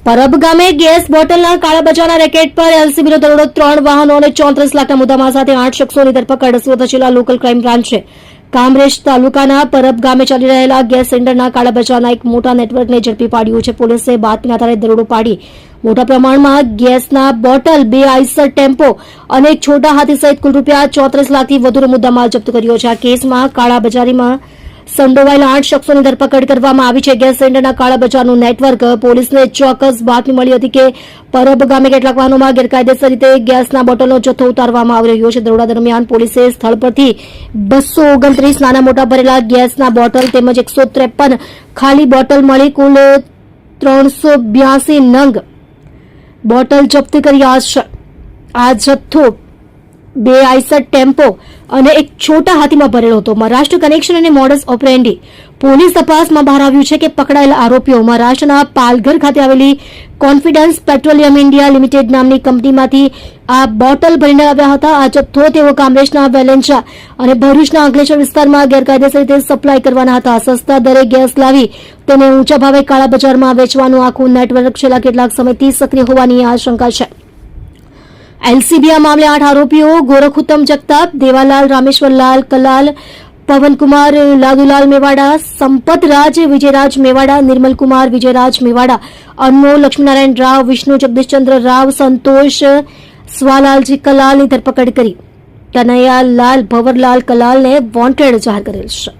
પરબ ગામે gas બોટલના કાળાબજારના racket પર એલસીબીનો દરોડો 3 વાહનો અને 34 લાખના મુદ્દામાલ સાથે 8 શખ્સોની ધરપકડ. સુરત જિલ્લા લોકલ ક્રાઇમ બ્રાન્ચે કામરેજ તાલુકાના પરબ ગામે ચાલી રહેલા ગેસ સિલિન્ડરના કાળાબજારના એક મોટા નેટવર્કને ઝડપી પાડ્યું છે. પોલીસે બાતમીના આધારે દરોડો પાડી મોટા પ્રમાણમાં ગેસના બોટલ, 2 આઈસર ટેમ્પો અને એક છોટા હાથી સહિત કુલ રૂપિયા 34 લાખથી વધુનો મુદ્દામાલ જપ્ત કર્યો છે. આ કેસમાં કાળાબજારીમાં સંડોવાયેલા 8 શખ્સોની ધરપકડ કરવામાં આવી છે. ગેસ સિલિન્ડરના કાળાબજારનું નેટવર્ક. પોલીસને ચોક્કસ બાતમી મળી હતી કે પરબ ગામે કેટલાક વાહનોમાં ગેરકાયદેસર રીતે ગેસના બોટલનો જથ્થો ઉતારવામાં આવી રહ્યો છે. દરોડા દરમિયાન પોલીસે સ્થળ પરથી 229 નાના મોટા ભરેલા ગેસના બોટલ તેમજ 153 ખાલી બોટલ મળી કુલ 382 નંગ બોટલ જપ્ત કર્યા છે. આ જથ્થો 2 આઈસર ટેમ્પો અને એક છોટા હાથીમાં ભરેલો હતો. મહારાષ્ટ્ર કનેક્શન અને મોડસ ઓપરેન્ડી પોલીસ તપાસમાં બહાર આવ્યું છે કે પકડાયેલા આરોપીઓ મહારાષ્ટ્રના પાલઘર ખાતે આવેલી કોન્ફિડન્સ પેટ્રોલિયમ ઇન્ડિયા લિમિટેડ નામની કંપનીમાંથી આ બોટલ ભરીને આવ્યા હતા. આ જથ્થો તેઓ કામરેજના વેલેન્ચા અને ભરૂચના અંકલેશ્વર વિસ્તારમાં ગેરકાયદેસર રીતે સપ્લાય કરવાના હતા. સસ્તા દરે ગેસ લાવી તેને ઊંચા ભાવે કાળા બજારમાં વેચવાનું આખું નેટવર્ક છેલ્લા કેટલાક સમયથી સક્રિય હોવાની આશંકા છે. એલસીબી આ મામલે 8 આરોપીઓ ગોરખુત્તમ જગતાપ, દેવાલાલ રામેશ્વરલાલ કલાલ, પવનકુમાર લાદુલાલ મેવાડા, સંપતરાજ વિજયરાજ મેવાડા, નિર્મલકુમાર વિજયરાજ મેવાડા, અનમોલ લક્ષ્મીનારાયણ રાવ, વિષ્ણુ જગદીશચંદ્ર રાવ, સંતોષ સ્વાલાલજી કલાલની ધરપકડ કરી કનૈયાલાલ ભવરલાલ કલાલને વોન્ટેડ જાહેર કરેલ છે.